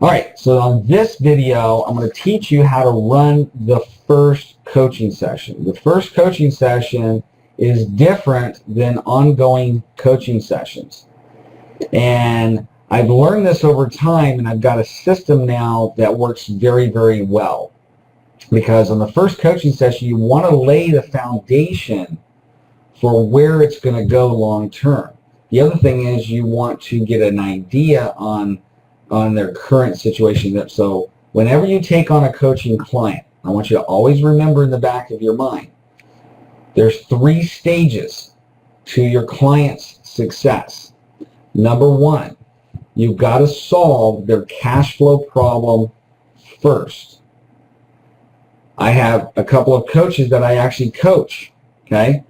All right, so on this video, I'm going to teach you how to run the first coaching session. The first coaching session is different than ongoing coaching sessions. And I've learned this over time, and I've got a system now that works very, very well. Because on the first coaching session, you want to lay the foundation for where it's going to go long term. The other thing is you want to get an idea on their current situation. So whenever you take on a coaching client, I want you to always remember in the back of your mind, there's 3 stages to your client's success. Number 1, you've got to solve their cash flow problem first. I have a couple of coaches that I actually coach, okay?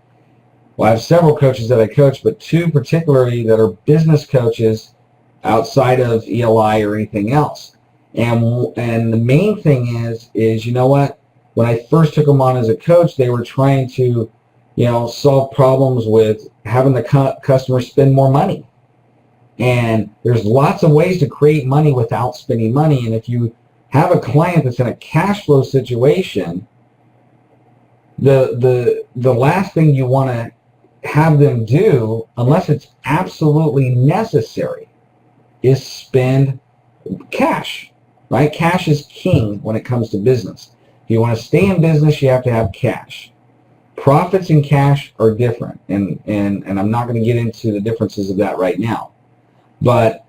Well, I have several coaches that I coach, but 2 particularly that are business coaches outside of ELI or anything else. And the main thing is you know what? When I first took them on as a coach, they were trying to, solve problems with having the customer spend more money. And there's lots of ways to create money without spending money. And if you have a client that's in a cash flow situation, the last thing you want to have them do, unless it's absolutely necessary, is spend cash, right? Cash is king when it comes to business. If you want to stay in business, you have to have cash. Profits and cash are different, and I'm not going to get into the differences of that right now. But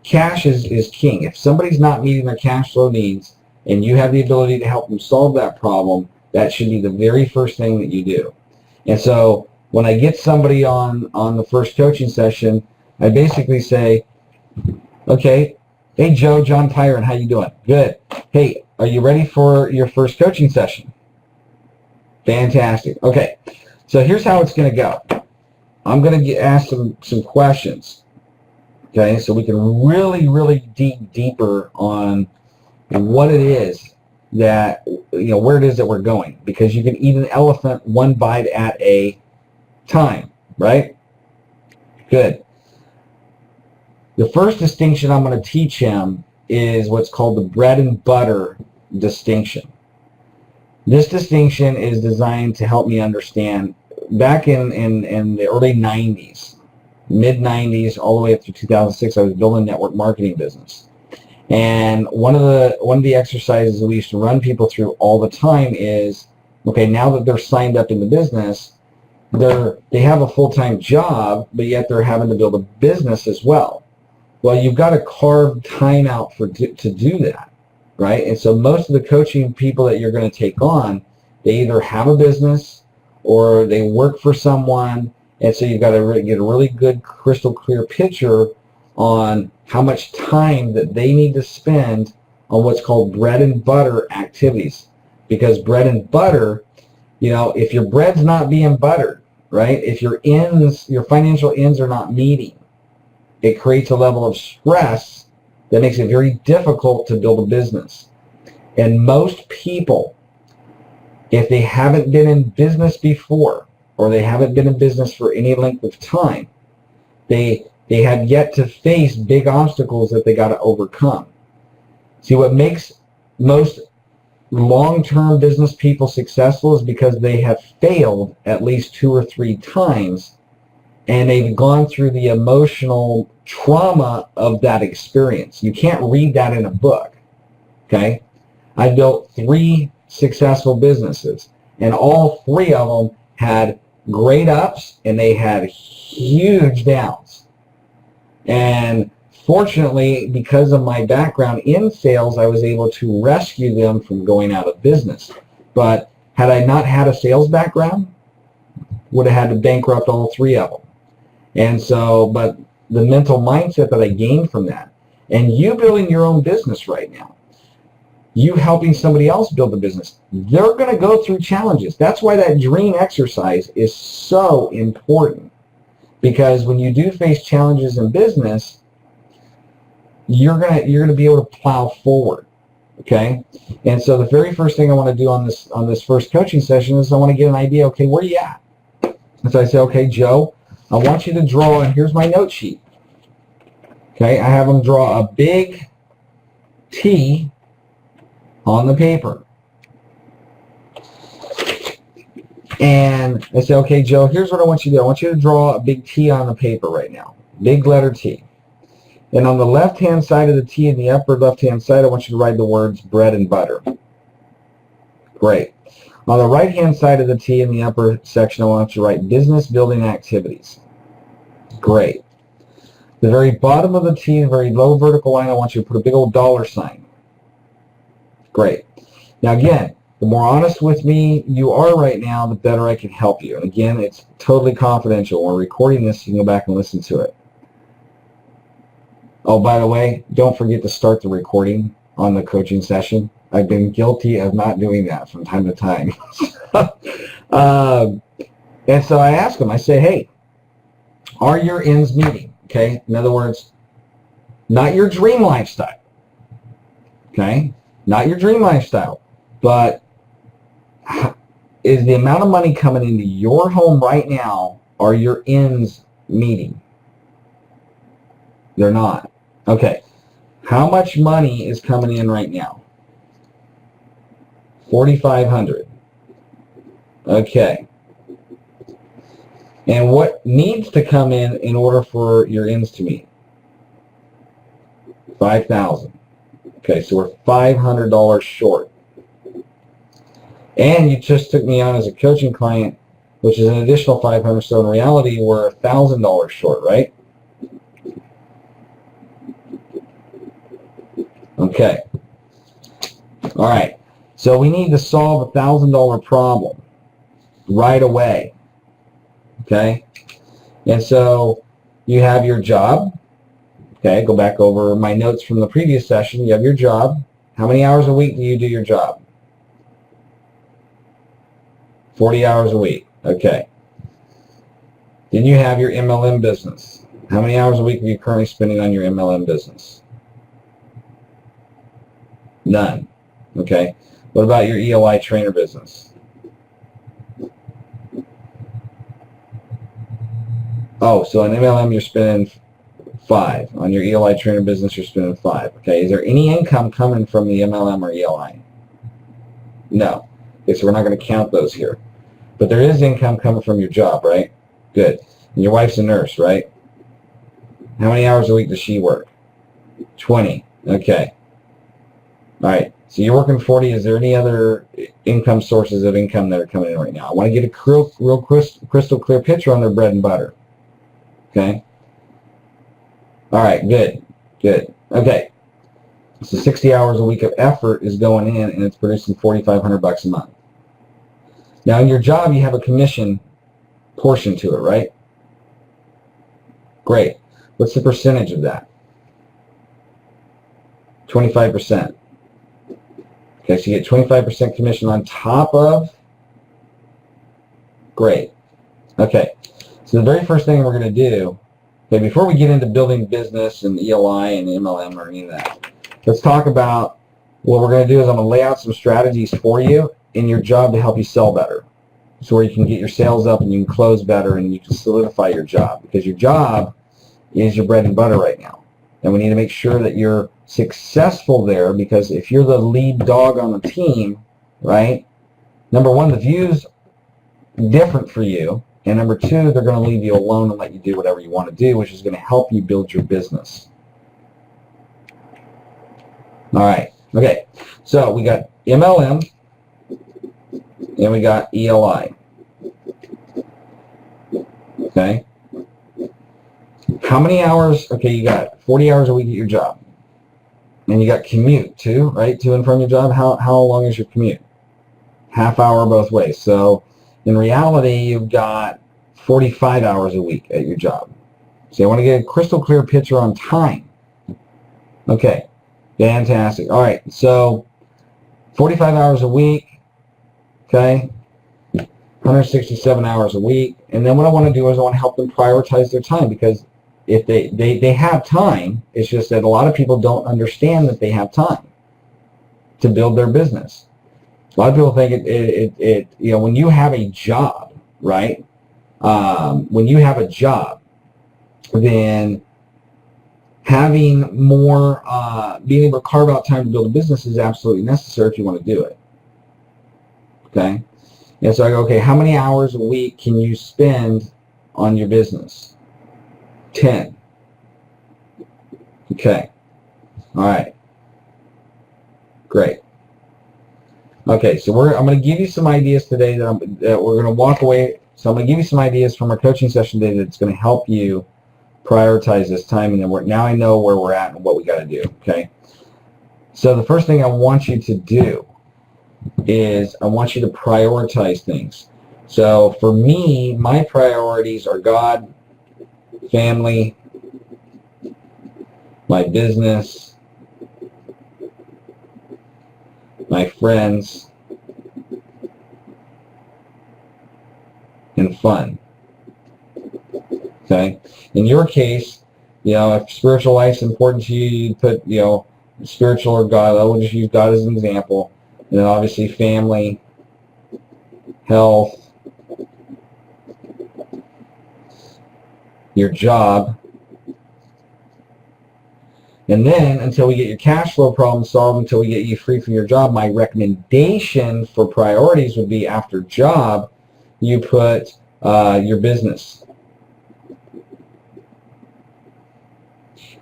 cash is king. If somebody's not meeting their cash flow needs and you have the ability to help them solve that problem, that should be the very first thing that you do. And so when I get somebody on the first coaching session, I basically say, okay, hey Joe, John Tyron, how you doing? Good. Hey, are you ready for your first coaching session? Fantastic. Okay, so here's how it's going to go. I'm going to ask some questions, okay, so we can really dig deeper on what it is that, where it is that we're going, because you can eat an elephant one bite at a time, right? Good. The first distinction I'm going to teach him is what's called the bread and butter distinction. This distinction is designed to help me understand back in the early 90s, mid-90s, all the way up to 2006, I was building a network marketing business. And one of the exercises that we used to run people through all the time is, okay, now that they're signed up in the business, they have a full-time job, but yet they're having to build a business as well. Well, you've got to carve time out to do that, right? And so most of the coaching people that you're going to take on, they either have a business or they work for someone, and so you've got to get a really good, crystal clear picture on how much time that they need to spend on what's called bread and butter activities. Because bread and butter, if your bread's not being buttered, right? If your financial ends are not meeting, it creates a level of stress that makes it very difficult to build a business. And most people, if they haven't been in business before, or they haven't been in business for any length of time, they have yet to face big obstacles that they got to overcome. See, what makes most long-term business people successful is because they have failed at least 2 or 3 times, and they've gone through the emotional trauma of that experience. You can't read that in a book, okay? I built 3 successful businesses, and all 3 of them had great ups, and they had huge downs. And fortunately, because of my background in sales, I was able to rescue them from going out of business. But had I not had a sales background, would have had to bankrupt all 3 of them. And so, but the mental mindset that I gained from that, and you building your own business right now, you helping somebody else build a business, they're going to go through challenges. That's why that dream exercise is so important. Because when you do face challenges in business, you're gonna be able to plow forward, okay? And so the very first thing I want to do on this first coaching session is I want to get an idea. Okay, where are you at? And so I say, okay, Joe, I want you to draw, and here's my note sheet. Okay, I have them draw a big T on the paper. And I say, okay, Joe, here's what I want you to do. I want you to draw a big T on the paper right now. Big letter T. And on the left-hand side of the T, in the upper left-hand side, I want you to write the words bread and butter. Great. On the right-hand side of the T, in the upper section, I want you to write business building activities. Great. The very bottom of the T, the very low vertical line, I want you to put a big old dollar sign. Great. Now again, the more honest with me you are right now, the better I can help you. And again, it's totally confidential. When we're recording this, you can go back and listen to it. Oh, by the way, don't forget to start the recording on the coaching session. I've been guilty of not doing that from time to time. And so I ask them, I say, hey, are your ends meeting? Okay, in other words, not your dream lifestyle. Okay, not your dream lifestyle, but is the amount of money coming into your home right now, are your ends meeting? They're not. Okay. How much money is coming in right now? $4,500. Okay. And what needs to come in order for your ends to meet? $5,000. Okay, so we're $500 short. And you just took me on as a coaching client, which is an additional $500. So in reality, we're $1,000 short, right? Okay. All right. So we need to solve a $1,000 problem right away. Okay. And so you have your job. Okay. Go back over my notes from the previous session. You have your job. How many hours a week do you do your job? 40 hours a week. Okay. Then you have your MLM business. How many hours a week are you currently spending on your MLM business? None. Okay. What about your ELI trainer business? Oh, so on MLM you're spending 5. On your ELI trainer business you're spending 5. Okay. Is there any income coming from the MLM or ELI? No. Okay, so we're not going to count those here. But there is income coming from your job, right? Good. And your wife's a nurse, right? How many hours a week does she work? 20. Okay. All right. So you're working 40. Is there any other income sources of income that are coming in right now? I want to get a real crystal clear picture on their bread and butter. Okay. All right. Good. Good. Okay. So 60 hours a week of effort is going in, and it's producing $4,500 a month. Now, in your job, you have a commission portion to it, right? Great. What's the percentage of that? 25%. Okay, so you get 25% commission on top of? Great. Okay, so the very first thing we're going to do, okay, before we get into building business and ELI and MLM or any of that, let's talk about what we're going to do is I'm going to lay out some strategies for you in your job to help you sell better. So where you can get your sales up and you can close better and you can solidify your job, because your job is your bread and butter right now. And we need to make sure that you're successful there, because if you're the lead dog on the team, right, number one, the view's different for you, and number two, they're going to leave you alone and let you do whatever you want to do, which is going to help you build your business. All right. Okay. So we got MLM and we got ELI. Okay. How many hours? Okay, you got 40 hours a week at your job. And you got commute too, right? To and from your job. How long is your commute? Half hour both ways. So in reality, you've got 45 hours a week at your job. So I want to get a crystal clear picture on time. Okay. Fantastic. All right. So 45 hours a week. Okay. 167 hours a week. And then what I want to do is I want to help them prioritize their time, because if they have time, it's just that a lot of people don't understand that they have time to build their business. A lot of people think you know, when you have a job, right? When you have a job, then having more, being able to carve out time to build a business is absolutely necessary if you want to do it. Okay? And so I go, okay, how many hours a week can you spend on your business? 10. Okay. All right. Great. Okay, so I'm going to give you some ideas today that we're going to walk away. So I'm going to give you some ideas from our coaching session today that's going to help you prioritize this time. And then now I know where we're at and what we got to do. Okay. So the first thing I want you to do is I want you to prioritize things. So for me, my priorities are God, family, my business, my friends, and fun. Okay? In your case, if spiritual life's important to you, you put, spiritual or God. I will just use God as an example. And then obviously family, health, your job. And then until we get your cash flow problem solved, until we get you free from your job, my recommendation for priorities would be after job, you put your business.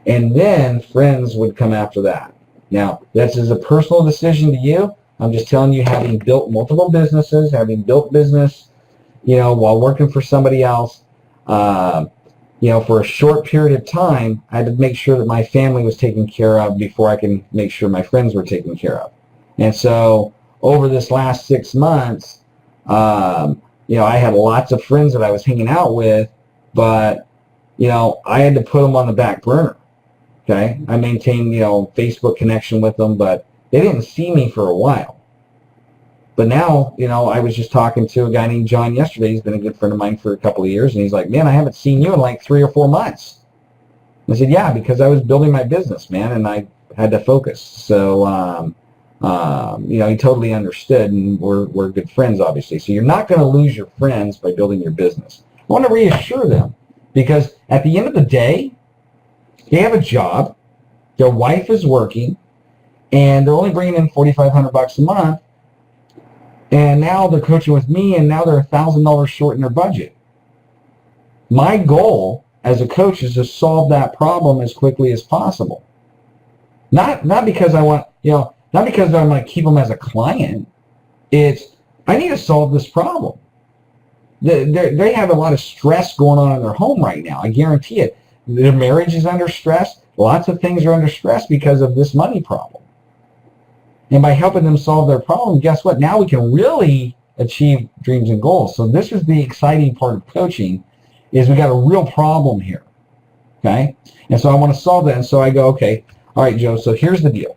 And then friends would come after that. Now, that's as a personal decision to you. I'm just telling you, having built multiple businesses, having built business, while working for somebody else, for a short period of time, I had to make sure that my family was taken care of before I can make sure my friends were taken care of. And so over this last 6 months, I had lots of friends that I was hanging out with, but, I had to put them on the back burner. Okay. I maintained, Facebook connection with them, but they didn't see me for a while. But now, I was just talking to a guy named John yesterday. He's been a good friend of mine for a couple of years. And he's like, man, I haven't seen you in like 3 or 4 months. I said, yeah, because I was building my business, man, and I had to focus. So, he totally understood, and we're good friends, obviously. So you're not going to lose your friends by building your business. I want to reassure them, because at the end of the day, they have a job, their wife is working, and they're only bringing in $4,500 a month, and now they're coaching with me, and now they're $1,000 short in their budget. My goal as a coach is to solve that problem as quickly as possible. Not because I want, not because I'm going to keep them as a client. It's, I need to solve this problem. They have a lot of stress going on in their home right now. I guarantee it. Their marriage is under stress. Lots of things are under stress because of this money problem. And by helping them solve their problem, guess what? Now we can really achieve dreams and goals. So this is the exciting part of coaching, is we got a real problem here. Okay? And so I want to solve that. And so I go, okay, all right, Joe, so here's the deal.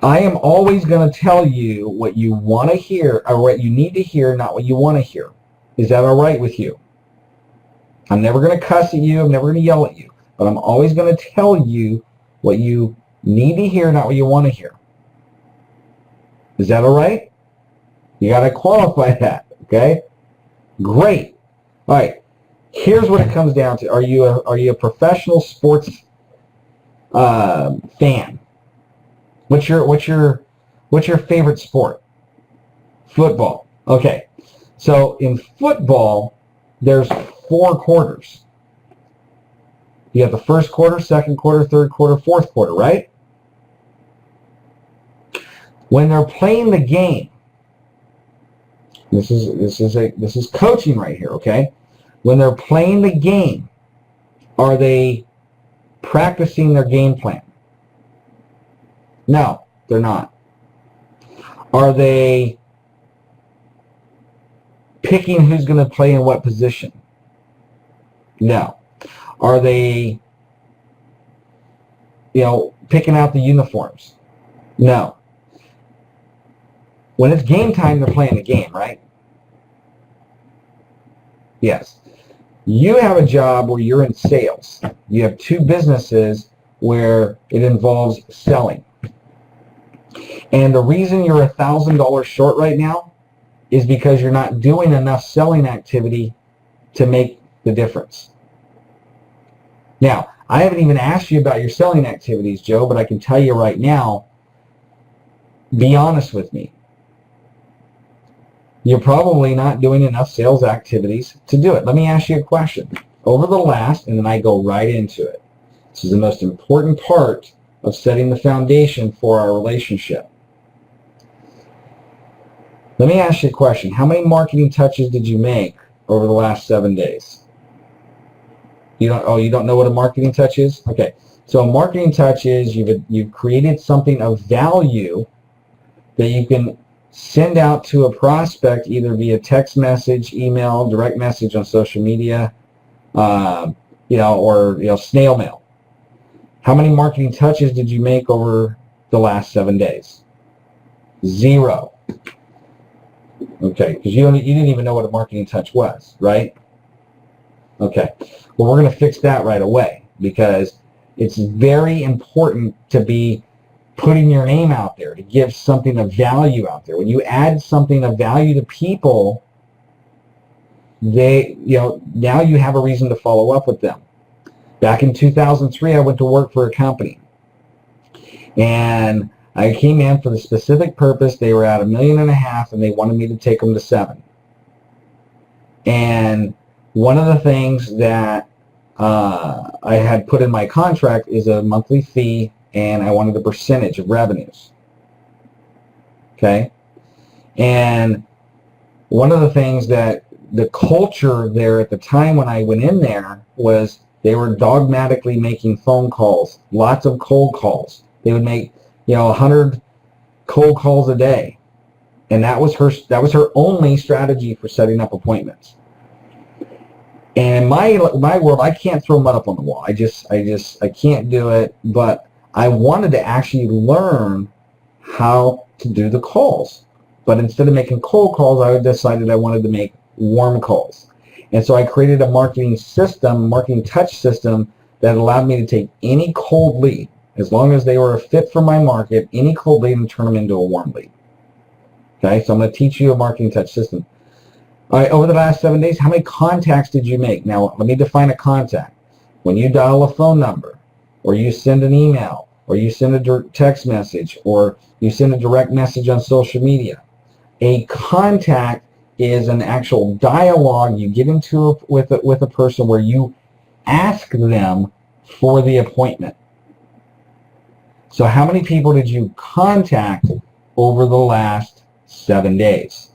I am always going to tell you what you want to hear, or what you need to hear, not what you want to hear. Is that all right with you? I'm never going to cuss at you. I'm never going to yell at you. But I'm always going to tell you what you need to hear, not what you want to hear. Is that all right? You got to qualify that, okay? Great. All right. Here's what it comes down to. Are you a professional sports fan? What's your favorite sport? Football. Okay. So in football, there's 4 quarters. You have the first quarter, second quarter, third quarter, fourth quarter, right? When they're playing the game, this is coaching right here, okay? When they're playing the game, are they practicing their game plan? No, they're not. Are they picking who's going to play in what position? No. Are they, picking out the uniforms? No. When it's game time, they're playing the game, right? Yes. You have a job where you're in sales. You have 2 businesses where it involves selling. And the reason you're $1,000 short right now is because you're not doing enough selling activity to make the difference. Now, I haven't even asked you about your selling activities, Joe, but I can tell you right now, be honest with me. You're probably not doing enough sales activities to do it. Let me ask you a question. Over the last, and then I go right into it. This is the most important part of setting the foundation for our relationship. Let me ask you a question. How many marketing touches did you make over the last 7 days? You don't know what a marketing touch is? Okay. So a marketing touch is you've created something of value that you can send out to a prospect either via text message, email, direct message on social media, or snail mail. How many marketing touches did you make over the last 7 days? 0. Okay, because you didn't even know what a marketing touch was, right? Okay, well, we're going to fix that right away because it's very important to be putting your name out there, to give something of value out there. When you add something of value to people, now you have a reason to follow up with them. Back in 2003, I went to work for a company, and I came in for the specific purpose. They were at $1.5 million, and they wanted me to take them to $7 million. And one of the things that I had put in my contract is a monthly fee, and I wanted a percentage of revenues. Okay? And one of the things that the culture there at the time when I went in there was they were dogmatically making phone calls, lots of cold calls. They would make 100 cold calls a day, and that was her only strategy for setting up appointments. And in my world, I can't throw mud up on the wall. I can't do it. But I wanted to actually learn how to do the calls. But instead of making cold calls, I decided I wanted to make warm calls. And so I created a marketing touch system that allowed me to take any cold lead, as long as they were a fit for my market, any cold lead, and turn them into a warm lead. Okay, so I'm going to teach you a marketing touch system. All right, over the last 7 days, how many contacts did you make? Now, let me define a contact. When you dial a phone number, or you send an email, or you send a text message, or you send a direct message on social media, a contact is an actual dialogue you get into with a person where you ask them for the appointment. So how many people did you contact over the last 7 days?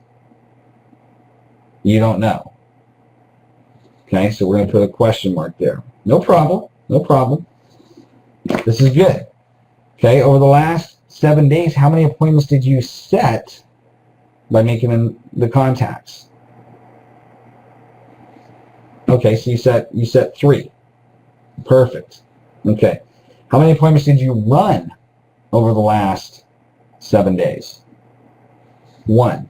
You don't know. Okay, so we're going to put a question mark there. No problem. No problem. This is good. Okay, over the last 7 days, how many appointments did you set by making the contacts? Okay, so you set 3. Perfect. Okay. How many appointments did you run over the last 7 days? 1.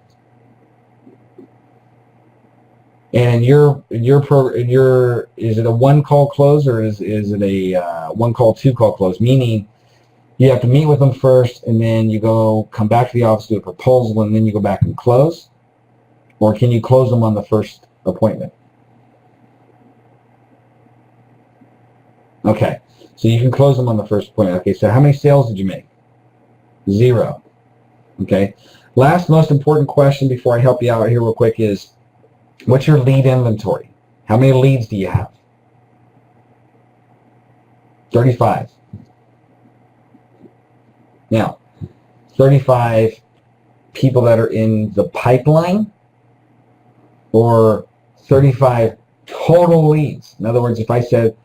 And is it a 1-call close, or is it a 1-call, 2-call close? Meaning you have to meet with them first, and then you come back to the office, do a proposal, and then you go back and close? Or can you close them on the first appointment? Okay, so you can close them on the first appointment. Okay, so how many sales did you make? 0. Okay, last most important question before I help you out here real quick is, what's your lead inventory? How many leads do you have? 35. Now, 35 people that are in the pipeline, or 35 total leads? In other words, if I said,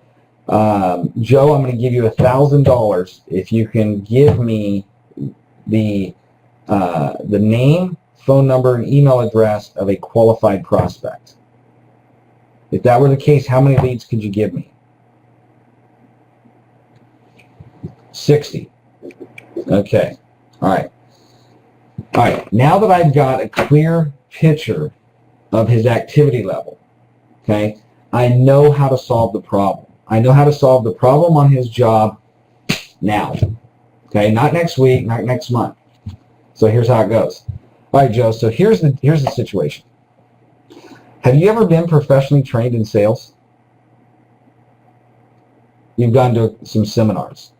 Joe, I'm going to give you $1,000 if you can give me the name, phone number, and email address of a qualified prospect. If that were the case, how many leads could you give me? 60. Okay. All right. All right. Now that I've got a clear picture of his activity level, okay, I know how to solve the problem. I know how to solve the problem on his job now. Okay, not next week, not next month. So here's how it goes. All right, Joe, so here's the situation. Have you ever been professionally trained in sales? You've gone to some seminars.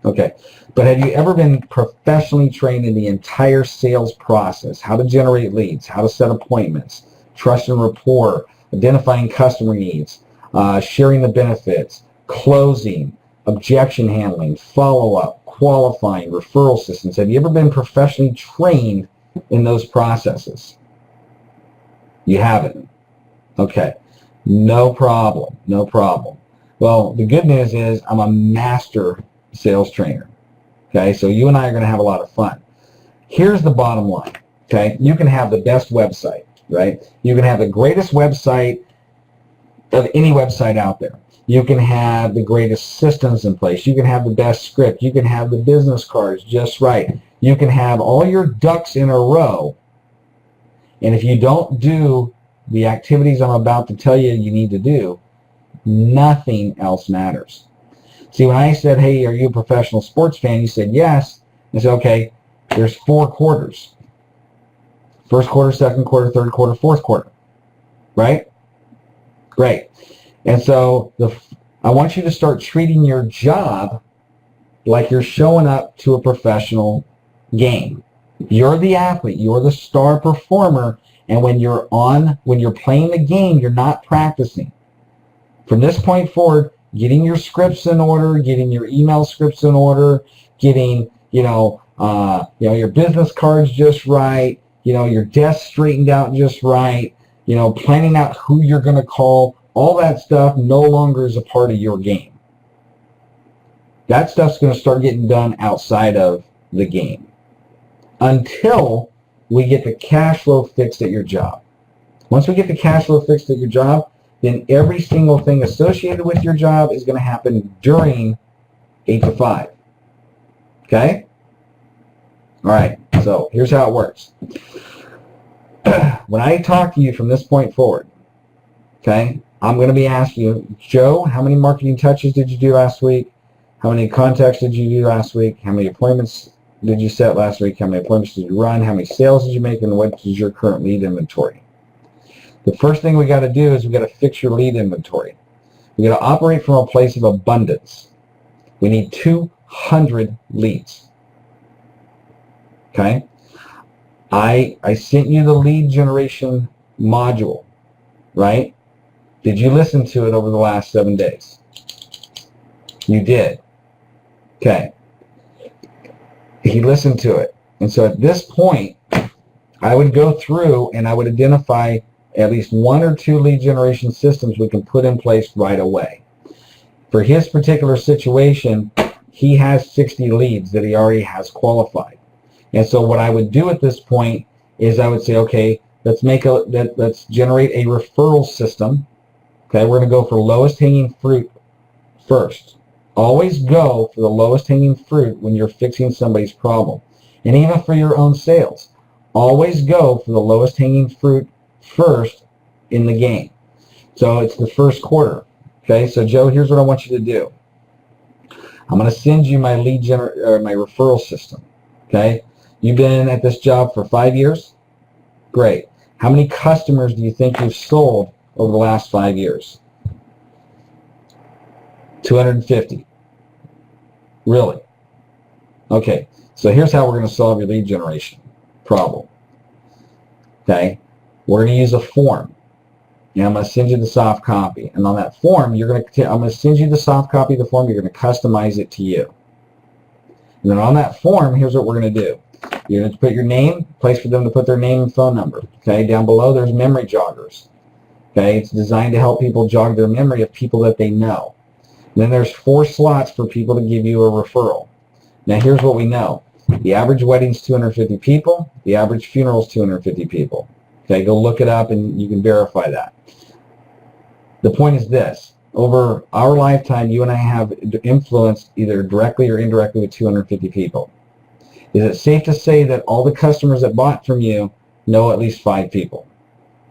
Okay. But have you ever been professionally trained in the entire sales process? How to generate leads, how to set appointments, trust and rapport, identifying customer needs, sharing the benefits, closing, objection handling, follow-up, qualifying, referral systems. Have you ever been professionally trained in those processes? You haven't. Okay. No problem. No problem. Well, the good news is I'm a master sales trainer. Okay, so you and I are going to have a lot of fun. Here's the bottom line. Okay, you can have the best website, right? You can have the greatest website of any website out there. You can have the greatest systems in place. You can have the best script. You can have the business cards just right. You can have all your ducks in a row. And if you don't do the activities I'm about to tell you you need to do, nothing else matters. See, when I said, hey, are you a professional sports fan? You said yes. I said, okay, there's 4 quarters. First quarter, second quarter, third quarter, fourth quarter. Right? Great. And so I want you to start treating your job like you're showing up to a professional game. You're the athlete. You're the star performer. And when you're playing the game, you're not practicing. From this point forward, getting your scripts in order, getting your email scripts in order, getting your business cards just right, your desk straightened out just right, planning out who you're going to call, all that stuff no longer is a part of your game. That stuff's going to start getting done outside of the game until we get the cash flow fixed at your job. Once we get the cash flow fixed at your job, then every single thing associated with your job is going to happen during 8 to 5. Okay? All right. So here's how it works. When I talk to you from this point forward, okay, I'm going to be asking you, Joe, how many marketing touches did you do last week? How many contacts did you do last week? How many appointments did you set last week? How many appointments did you run? How many sales did you make? And what is your current lead inventory? The first thing we got to do is we got to fix your lead inventory. We got to operate from a place of abundance. We need 200 leads. Okay? I sent you the lead generation module, right? Did you listen to it over the last 7 days? You did. Okay. He listened to it. And so at this point, I would go through and I would identify at least 1 or 2 lead generation systems we can put in place right away. For his particular situation, he has 60 leads that he already has qualified. And so what I would do at this point is I would say, okay, let's generate a referral system. Okay, we're going to go for lowest hanging fruit first. Always go for the lowest hanging fruit when you're fixing somebody's problem. And even for your own sales, always go for the lowest hanging fruit first in the game. So it's the first quarter. Okay, so Joe, here's what I want you to do. I'm going to send you my my referral system. Okay, you've been at this job for 5 years. Great. How many customers do you think you've sold over the last 5 years? 250. Really? Okay, so here's how we're going to solve your lead generation problem. Okay, we're going to use a form. And I'm going to send you the soft copy. And on that form, I'm going to send you the soft copy of the form. You're going to customize it to you. And then on that form, here's what we're going to do. You're going to put your name, place for them to put their name and phone number. Okay, down below there's memory joggers. Okay, it's designed to help people jog their memory of people that they know. And then there's 4 slots for people to give you a referral. Now here's what we know. The average wedding's 250 people. The average funeral's 250 people. Okay, go look it up and you can verify that. The point is this. Over our lifetime, you and I have influenced either directly or indirectly with 250 people. Is it safe to say that all the customers that bought from you know at least 5 people?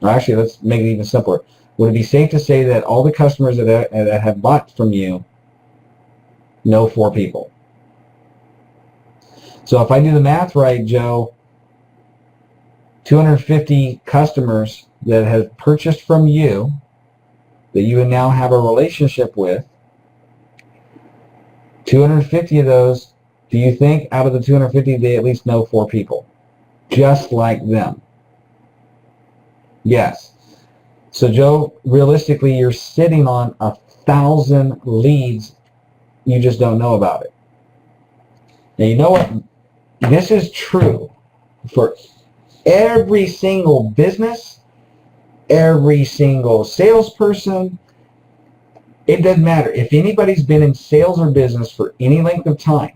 Or actually, let's make it even simpler. Would it be safe to say that all the customers that have bought from you know 4 people? So if I do the math right, Joe, 250 customers that have purchased from you, that you now have a relationship with, 250 of those, do you think out of the 250 they at least know 4 people? Just like them. Yes. So Joe, realistically, you're sitting on 1,000 leads. You just don't know about it. Now, you know what? This is true for every single business, every single salesperson. It doesn't matter. If anybody's been in sales or business for any length of time,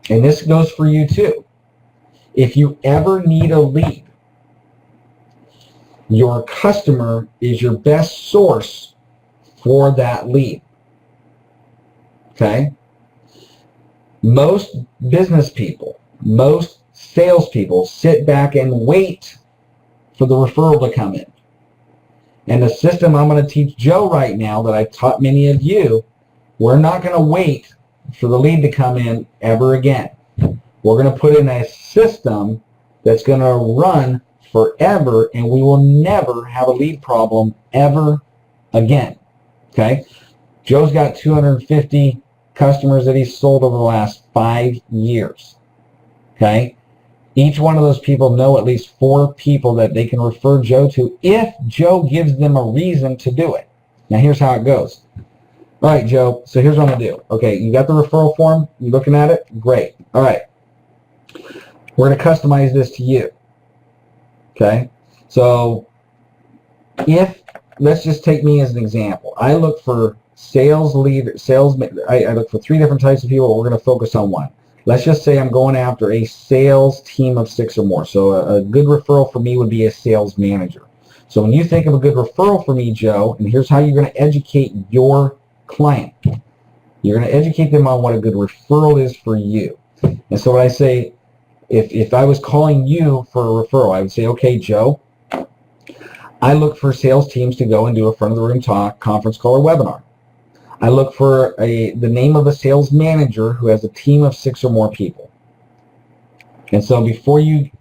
and this goes for you too, if you ever need a lead, your customer is your best source for that lead. Okay? Most business people, most salespeople sit back and wait for the referral to come in. And the system I'm going to teach Joe right now that I taught many of you, we're not going to wait for the lead to come in ever again. We're going to put in a system that's going to run forever, and we will never have a lead problem ever again. Okay? Joe's got 250 customers that he's sold over the last 5 years. Okay? Each one of those people know at least 4 people that they can refer Joe to if Joe gives them a reason to do it. Now here's how it goes. All right, Joe, so here's what I'm going to do. Okay, you got the referral form? You looking at it? Great. All right. We're going to customize this to you. Okay? So let's just take me as an example. I look for sales lead, I look for 3 different types of people, but we're going to focus on one. Let's just say I'm going after a sales team of 6 or more. So a good referral for me would be a sales manager. So when you think of a good referral for me, Joe, and here's how you're going to educate your client. You're going to educate them on what a good referral is for you. And so what I say, if I was calling you for a referral, I would say, okay, Joe, I look for sales teams to go and do a front of the room talk, conference call, or webinar. I look for the name of a sales manager who has a team of 6 or more people. And so before you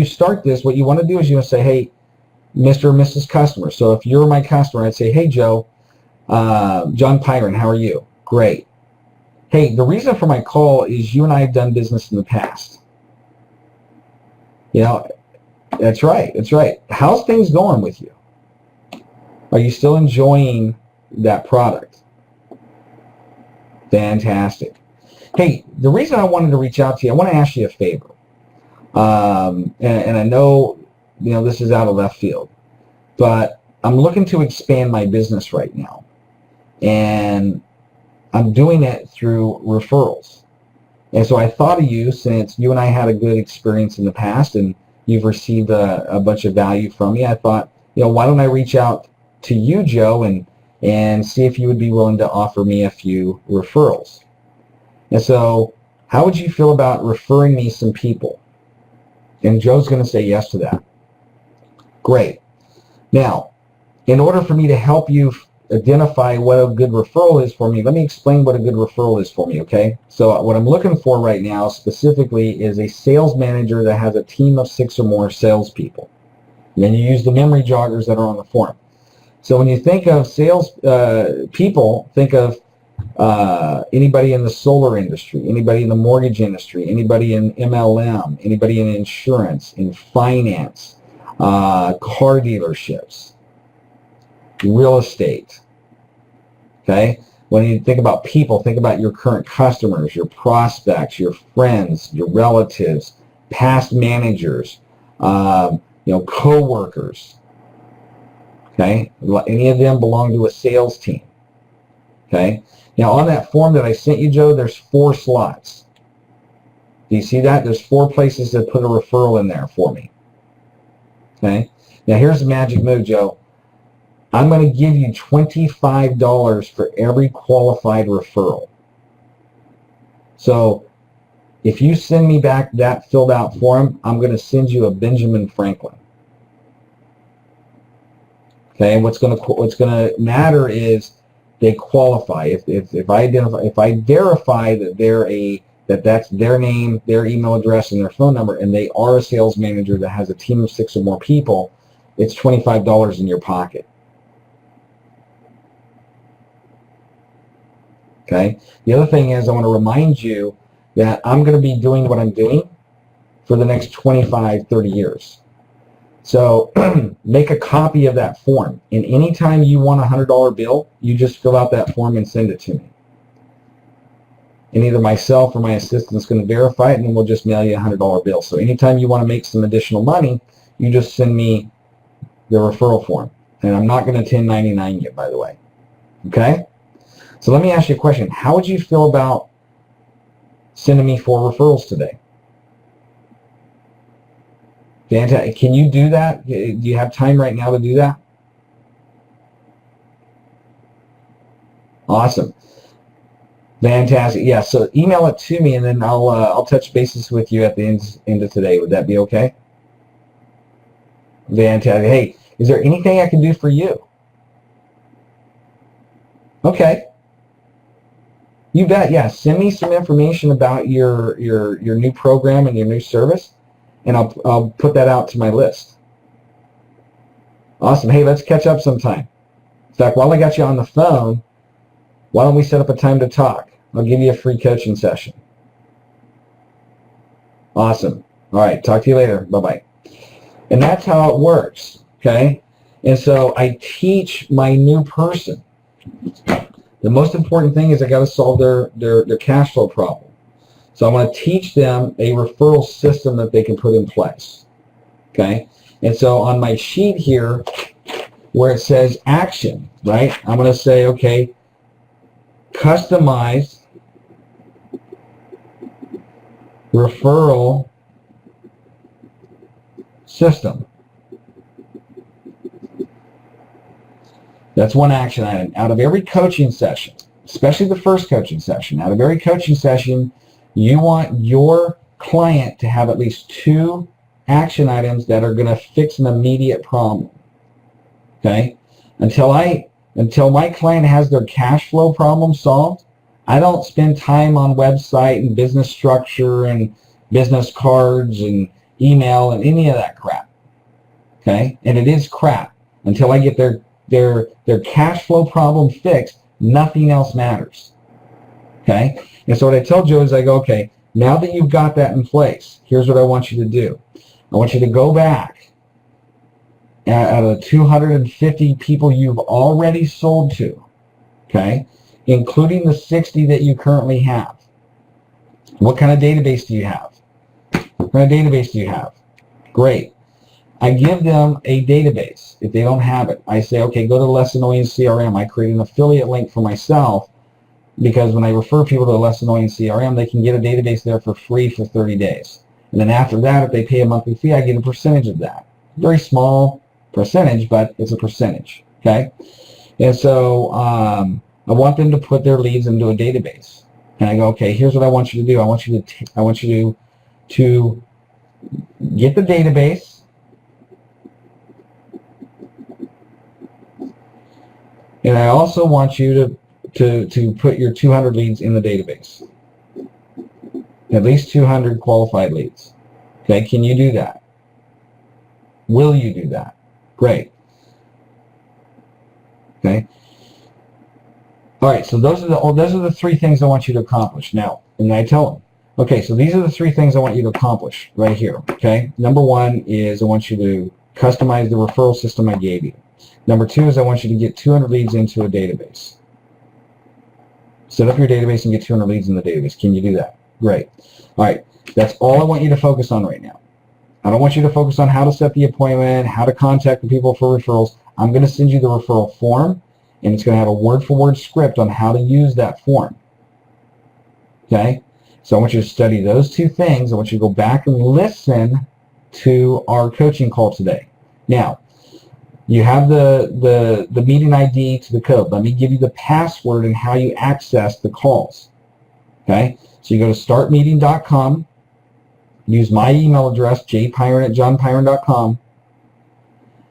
start this, what you want to do is you want to say, hey, Mr. or Mrs. Customer. So if you're my customer, I'd say, hey, Joe, John Pyron, how are you? Great. Hey, the reason for my call is you and I have done business in the past. You know, that's right. That's right. How's things going with you? Are you still enjoying that product? Fantastic. Hey, the reason I wanted to reach out to you, I want to ask you a favor. And I know, this is out of left field, but I'm looking to expand my business right now. And I'm doing it through referrals. And so I thought of you, since you and I had a good experience in the past and you've received a bunch of value from me. I thought, why don't I reach out to you, Joe, and see if you would be willing to offer me a few referrals. And so how would you feel about referring me some people? And Joe's going to say yes to that. Great. Now, in order for me to help you identify what a good referral is for me, let me explain what a good referral is for me, okay? So what I'm looking for right now specifically is a sales manager that has a team of 6 or more salespeople. And then you use the memory joggers that are on the form. So when you think of sales people, think of anybody in the solar industry, anybody in the mortgage industry, anybody in MLM, anybody in insurance, in finance, car dealerships, real estate. Okay? When you think about people, think about your current customers, your prospects, your friends, your relatives, past managers, co-workers. Okay? Any of them belong to a sales team. Okay? Now on that form that I sent you, Joe, there's 4 slots. Do you see that? There's 4 places to put a referral in there for me. Okay? Now here's the magic move, Joe. I'm going to give you $25 for every qualified referral. So if you send me back that filled out form, I'm going to send you a Benjamin Franklin. Okay, and what's going to matter is they qualify. If I verify that that's their name, their email address, and their phone number, and they are a sales manager that has a team of 6 or more people, it's $25 in your pocket. Okay. The other thing is I want to remind you that I'm going to be doing what I'm doing for the next 25, 30 years. So make a copy of that form. And anytime you want a $100 bill, you just fill out that form and send it to me. And either myself or my assistant is going to verify it, and then we'll just mail you a $100 bill. So anytime you want to make some additional money, you just send me the referral form. And I'm not going to 1099 you, by the way. Okay? So let me ask you a question. How would you feel about sending me 4 referrals today? Fantastic. Can you do that? Do you have time right now to do that? Awesome. Fantastic. Yeah, so email it to me, and then I'll touch bases with you at the end of today. Would that be okay? Fantastic. Hey, is there anything I can do for you? Okay. You bet. Yeah, send me some information about your new program and your new service, and I'll put that out to my list. Awesome. Hey, let's catch up sometime. In fact, while I got you on the phone, why don't we set up a time to talk? I'll give you a free coaching session. Awesome. All right. Talk to you later. Bye-bye. And that's how it works. Okay? And so I teach my new person. The most important thing is I got to solve their cash flow problem. So I want to teach them a referral system that they can put in place. Okay? And so on my sheet here, where it says action, right? I'm going to say, okay, customize referral system. That's one action item. Out of every coaching session, especially the first coaching session, out of every coaching session, you want your client to have at least 2 action items that are going to fix an immediate problem. Okay? Until my client has their cash flow problem solved, I don't spend time on website and business structure and business cards and email and any of that crap. Okay? And it is crap. Until I get their cash flow problem fixed, nothing else matters. Okay? And so what I tell Joe is I go, okay, now that you've got that in place, here's what I want you to do. I want you to go back out of the 250 people you've already sold to, okay, including the 60 that you currently have. What kind of database do you have? What kind of database do you have? Great. I give them a database. If they don't have it, I say, okay, go to Less Annoying CRM. I create an affiliate link for myself because when I refer people to Less Annoying CRM, they can get a database there for free for 30 days. And then after that, if they pay a monthly fee, I get a percentage of that. Very small percentage, but it's a percentage. Okay? And so I want them to put their leads into a database. And I go, okay, here's what I want you to do. I want you to get the database, and I also want you to put your 200 leads in the database. At least 200 qualified leads. Okay, can you do that? Will you do that? Great. Okay. All right, so those are the 3 things I want you to accomplish. Now, and I tell them, okay, so these are the 3 things I want you to accomplish right here. Okay. Number 1 is I want you to customize the referral system I gave you. Number 2 is I want you to get 200 leads into a database. Set up your database and get 200 leads in the database. Can you do that? Great. All right, that's all I want you to focus on right now. I don't want you to focus on how to set the appointment, how to contact the people for referrals. I'm going to send you the referral form, and it's going to have a word-for-word script on how to use that form. Okay? So I want you to study those 2 things. I want you to go back and listen to our coaching call today. Now, you have the meeting ID to the code. Let me give you the password and how you access the calls. Okay? So you go to startmeeting.com, use my email address, jpyron@johnpyron.com,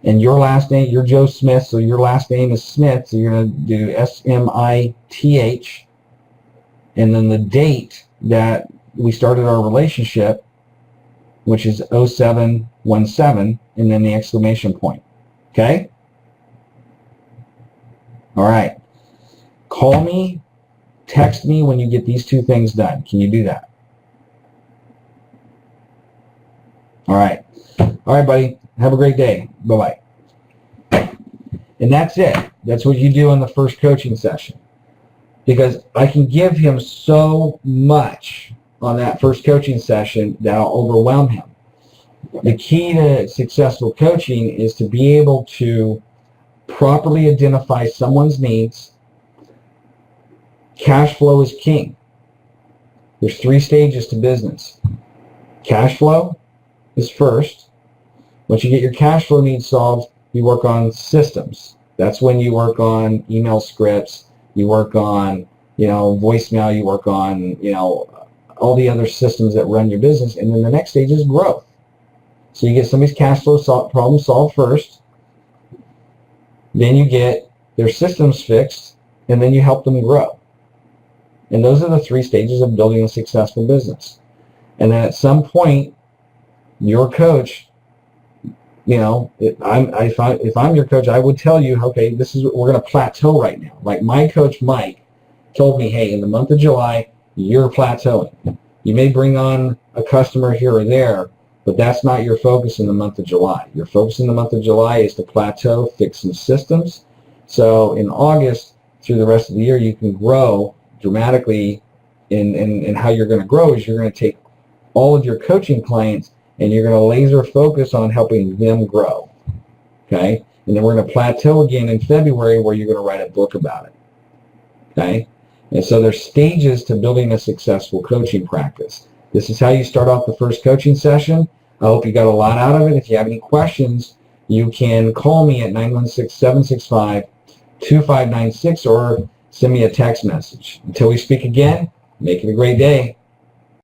and your last name, you're Joe Smith, so your last name is Smith, so you're going to do S-M-I-T-H, and then the date that we started our relationship, which is 0717, and then the exclamation point. Okay? All right. Call me Text me when you get these 2 things done. Can you do that? All right. All right, buddy. Have a great day. Bye-bye. And that's it. That's what you do in the first coaching session. Because I can give him so much on that first coaching session that I'll overwhelm him. The key to successful coaching is to be able to properly identify someone's needs. Cash flow is king. There's 3 stages to business. Cash flow is first. Once you get your cash flow needs solved, you work on systems. That's when you work on email scripts, you work on, voicemail, you work on, all the other systems that run your business. And then the next stage is growth. So you get somebody's cash flow problem solved first. Then you get their systems fixed, and then you help them grow. And those are the 3 stages of building a successful business. And then at some point, your coach, if I'm your coach, I would tell you, okay, we're going to plateau right now. Like my coach Mike told me, hey, in the month of July, you're plateauing. You may bring on a customer here or there, but that's not your focus in the month of July. Your focus in the month of July is to plateau, fix some systems. So in August, through the rest of the year, you can grow dramatically. In how you're going to grow is you're going to take all of your coaching clients and you're going to laser focus on helping them grow. Okay? And then we're going to plateau again in February where you're going to write a book about it. Okay? And so there's stages to building a successful coaching practice. This is how you start off the first coaching session. I hope you got a lot out of it. If you have any questions, you can call me at 916-765-2596 or send me a text message. Until we speak again, make it a great day.